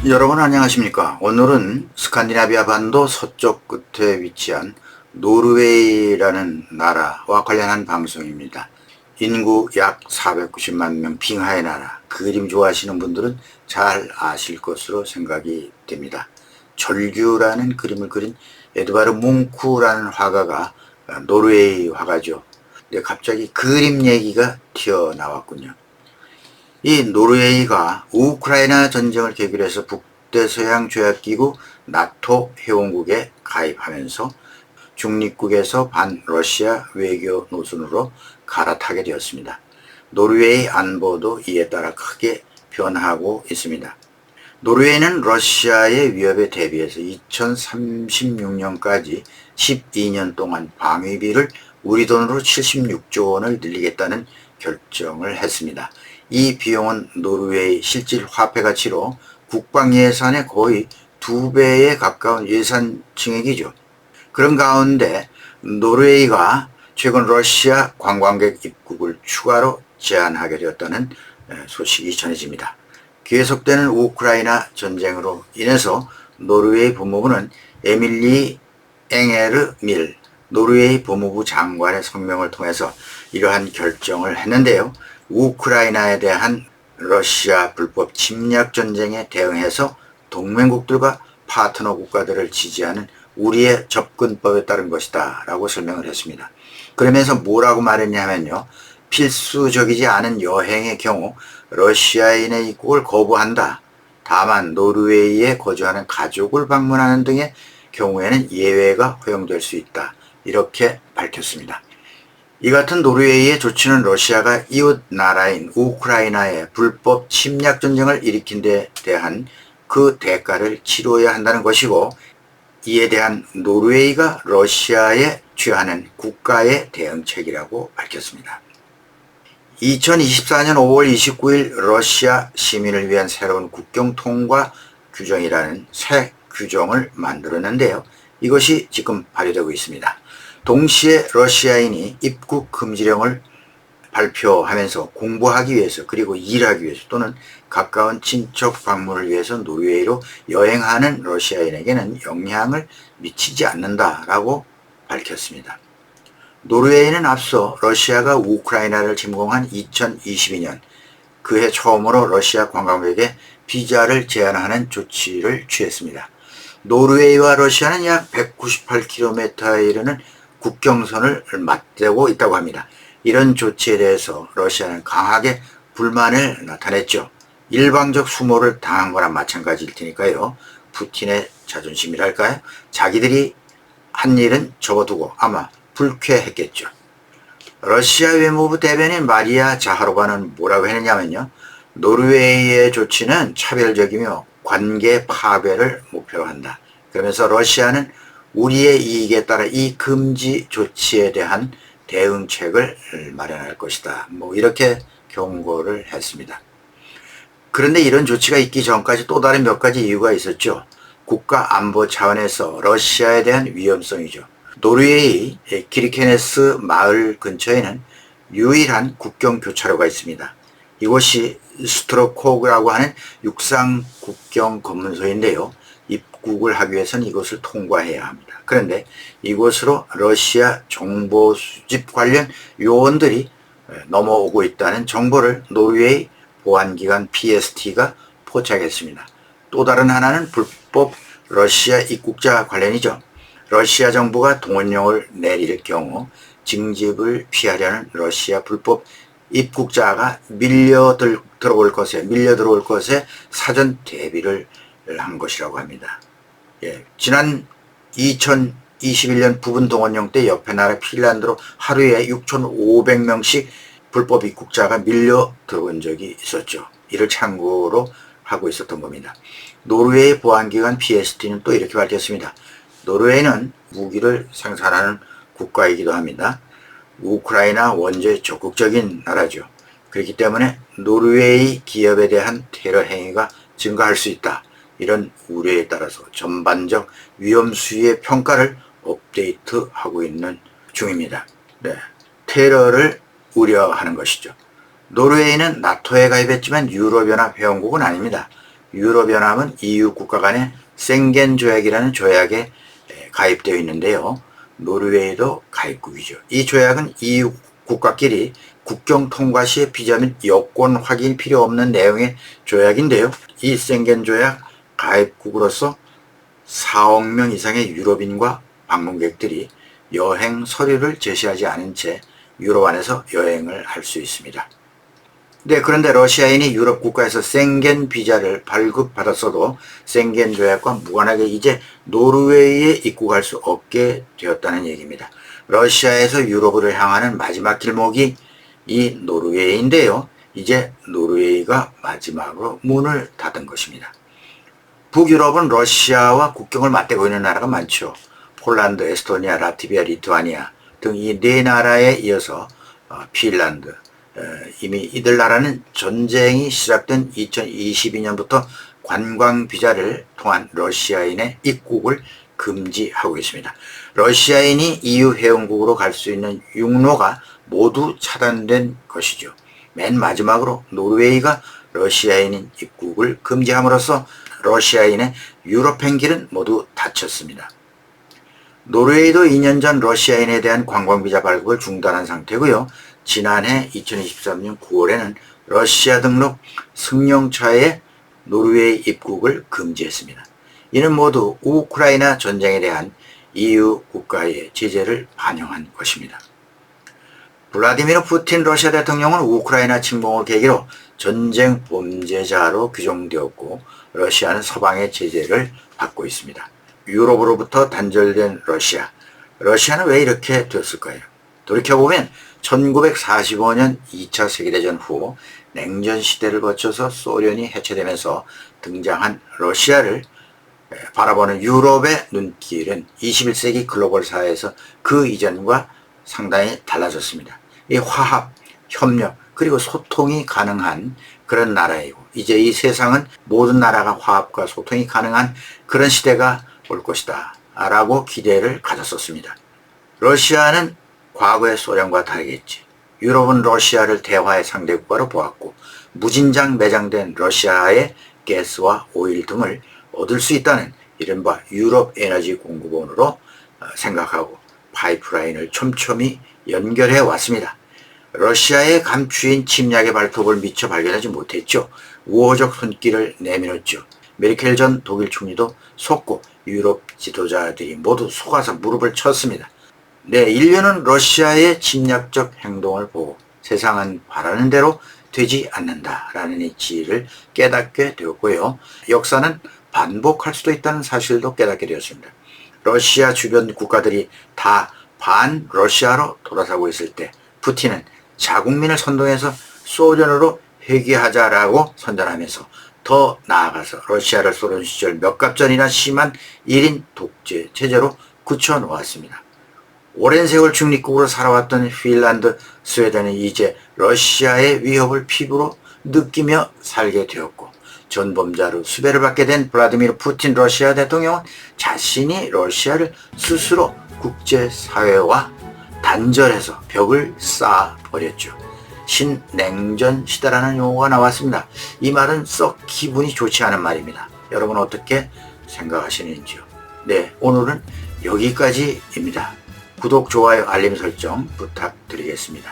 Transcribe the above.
여러분 안녕하십니까? 오늘은 스칸디나비아 반도 서쪽 끝에 위치한 노르웨이라는 나라와 관련한 방송입니다. 인구 약 490만 명 빙하의 나라. 그림 좋아하시는 분들은 잘 아실 것으로 생각이 됩니다. 절규라는 그림을 그린 에드바르 뭉크라는 화가가 노르웨이 화가죠. 근데 갑자기 그림 얘기가 튀어나왔군요. 이 노르웨이가 우크라이나 전쟁을 계기로 해서 북대서양 조약기구 나토 회원국에 가입하면서 중립국에서 반러시아 외교 노선으로 갈아타게 되었습니다. 노르웨이 안보도 이에 따라 크게 변하고 있습니다. 노르웨이는 러시아의 위협에 대비해서 2036년까지 12년 동안 방위비를 우리 돈으로 76조 원을 늘리겠다는 결정을 했습니다. 이 비용은 노르웨이 실질 화폐 가치로 국방 예산의 거의 2배에 가까운 예산 증액이죠. 그런 가운데 노르웨이가 최근 러시아 관광객 입국을 추가로 제한하게 되었다는 소식이 전해집니다. 계속되는 우크라이나 전쟁으로 인해서 노르웨이 법무부는 에밀리 엥에르 밀 노르웨이 법무부 장관의 성명을 통해서 이러한 결정을 했는데요. 우크라이나에 대한 러시아 불법 침략 전쟁에 대응해서 동맹국들과 파트너 국가들을 지지하는 우리의 접근법에 따른 것이다 라고 설명을 했습니다. 그러면서 뭐라고 말했냐면요. 필수적이지 않은 여행의 경우 러시아인의 입국을 거부한다. 다만 노르웨이에 거주하는 가족을 방문하는 등의 경우에는 예외가 허용될 수 있다. 이렇게 밝혔습니다. 이 같은 노르웨이의 조치는 러시아가 이웃 나라인 우크라이나에 불법 침략 전쟁을 일으킨 데 대한 그 대가를 치러야 한다는 것이고, 이에 대한 노르웨이가 러시아에 취하는 국가의 대응책이라고 밝혔습니다. 2024년 5월 29일 러시아 시민을 위한 새로운 국경 통과 규정이라는 새 규정을 만들었는데요. 이것이 지금 발효되고 있습니다. 동시에 러시아인이 입국 금지령을 발표하면서 공부하기 위해서 그리고 일하기 위해서 또는 가까운 친척 방문을 위해서 노르웨이로 여행하는 러시아인에게는 영향을 미치지 않는다라고 밝혔습니다. 노르웨이는 앞서 러시아가 우크라이나를 침공한 2022년 그해 처음으로 러시아 관광객에 비자를 제한하는 조치를 취했습니다. 노르웨이와 러시아는 약 198km에 이르는 국경선을 맞대고 있다고 합니다. 이런 조치에 대해서 러시아는 강하게 불만을 나타냈죠. 일방적 수모를 당한 거나 마찬가지일 테니까요. 푸틴의 자존심이랄까요? 자기들이 한 일은 접어두고 아마 불쾌했겠죠. 러시아 외무부 대변인 마리아 자하로바는 뭐라고 했느냐면요. 노르웨이의 조치는 차별적이며 관계 파괴를 목표로 한다. 그러면서 러시아는 우리의 이익에 따라 이 금지 조치에 대한 대응책을 마련할 것이다. 이렇게 경고를 했습니다. 그런데 이런 조치가 있기 전까지 또 다른 몇 가지 이유가 있었죠. 국가 안보 차원에서 러시아에 대한 위험성이죠. 노르웨이 키르케네스 마을 근처에는 유일한 국경 교차로가 있습니다. 이곳이 스트로코그라고 하는 육상 국경 검문소인데요. 입국을 하기 위해서는 이곳을 통과해야 합니다. 그런데 이곳으로 러시아 정보 수집 관련 요원들이 넘어오고 있다는 정보를 노르웨이 보안기관 PST가 포착했습니다. 또 다른 하나는 불법 러시아 입국자 관련이죠. 러시아 정부가 동원령을 내릴 경우 징집을 피하려는 러시아 불법 입국자가 밀려 들어올 것에 사전 대비를 한 것이라고 합니다. 지난 2021년 부분 동원령 때 옆에 나라 핀란드로 하루에 6,500명씩 불법 입국자가 밀려 들어온 적이 있었죠. 이를 참고로 하고 있었던 겁니다. 노르웨이 보안기관 PST는 또 이렇게 밝혔습니다. 노르웨이는 무기를 생산하는 국가이기도 합니다. 우크라이나 원조에 적극적인 나라죠. 그렇기 때문에 노르웨이 기업에 대한 테러 행위가 증가할 수 있다. 이런 우려에 따라서 전반적 위험 수위의 평가를 업데이트하고 있는 중입니다. 테러를 우려하는 것이죠. 노르웨이는 나토에 가입했지만 유럽연합 회원국은 아닙니다. 유럽연합은 EU 국가 간의 생겐 조약이라는 조약에 가입되어 있는데요. 노르웨이도 가입국이죠. 이 조약은 EU 국가끼리 국경 통과 시에 비자 및 여권 확인이 필요 없는 내용의 조약인데요. 이 생겐 조약 가입국으로서 4억 명 이상의 유럽인과 방문객들이 여행 서류를 제시하지 않은 채 유럽 안에서 여행을 할 수 있습니다. 네, 그런데 러시아인이 유럽 국가에서 생겐 비자를 발급받았어도 생겐 조약과 무관하게 이제 노르웨이에 입국할 수 없게 되었다는 얘기입니다. 러시아에서 유럽으로 향하는 마지막 길목이 이 노르웨이인데요. 이제 노르웨이가 마지막으로 문을 닫은 것입니다. 북유럽은 러시아와 국경을 맞대고 있는 나라가 많죠. 폴란드, 에스토니아, 라트비아, 리투아니아 등 이 네 나라에 이어서 핀란드, 이미 이들 나라는 전쟁이 시작된 2022년부터 관광 비자를 통한 러시아인의 입국을 금지하고 있습니다. 러시아인이 EU 회원국으로 갈 수 있는 육로가 모두 차단된 것이죠. 맨 마지막으로 노르웨이가 러시아인인 입국을 금지함으로써 러시아인의 유럽행 길은 모두 닫혔습니다. 노르웨이도 2년 전 러시아인에 대한 관광비자 발급을 중단한 상태고요. 지난해 2023년 9월에는 러시아 등록 승용차의 노르웨이 입국을 금지했습니다. 이는 모두 우크라이나 전쟁에 대한 EU 국가의 제재를 반영한 것입니다. 블라디미르 푸틴 러시아 대통령은 우크라이나 침공을 계기로 전쟁 범죄자로 규정되었고 러시아는 서방의 제재를 받고 있습니다. 유럽으로부터 단절된 러시아는 왜 이렇게 되었을까요? 돌이켜보면 1945년 2차 세계대전 후 냉전 시대를 거쳐서 소련이 해체되면서 등장한 러시아를 바라보는 유럽의 눈길은 21세기 글로벌 사회에서 그 이전과 상당히 달라졌습니다. 이 화합, 협력, 그리고 소통이 가능한 그런 나라이고 이제 이 세상은 모든 나라가 화합과 소통이 가능한 그런 시대가 올 것이다 라고 기대를 가졌었습니다. 러시아는 과거의 소련과 다르겠지. 유럽은 러시아를 대화의 상대국가로 보았고 무진장 매장된 러시아의 가스와 오일 등을 얻을 수 있다는 이른바 유럽 에너지 공급원으로 생각하고 파이프라인을 촘촘히 연결해 왔습니다. 러시아의 감추인 침략의 발톱을 미처 발견하지 못했죠. 우호적 손길을 내밀었죠. 메르켈 전 독일 총리도 속고 유럽 지도자들이 모두 속아서 무릎을 쳤습니다. 네, 인류는 러시아의 침략적 행동을 보고 세상은 바라는 대로 되지 않는다라는 이 진리를 깨닫게 되었고요. 역사는 반복할 수도 있다는 사실도 깨닫게 되었습니다. 러시아 주변 국가들이 다 반러시아로 돌아서고 있을 때 푸틴은 자국민을 선동해서 소련으로 회귀하자라고 선전하면서 더 나아가서 러시아를 소련 시절 몇 갑 전이나 심한 1인 독재 체제로 굳혀놓았습니다. 오랜 세월 중립국으로 살아왔던 핀란드, 스웨덴은 이제 러시아의 위협을 피부로 느끼며 살게 되었고 전범자로 수배를 받게 된 블라디미르 푸틴 러시아 대통령은 자신이 러시아를 스스로 국제사회와 단절해서 벽을 쌓아버렸죠. 신냉전 시대라는 용어가 나왔습니다. 이 말은 썩 기분이 좋지 않은 말입니다. 여러분 어떻게 생각하시는지요? 네, 오늘은 여기까지입니다. 구독, 좋아요, 알림 설정 부탁드리겠습니다.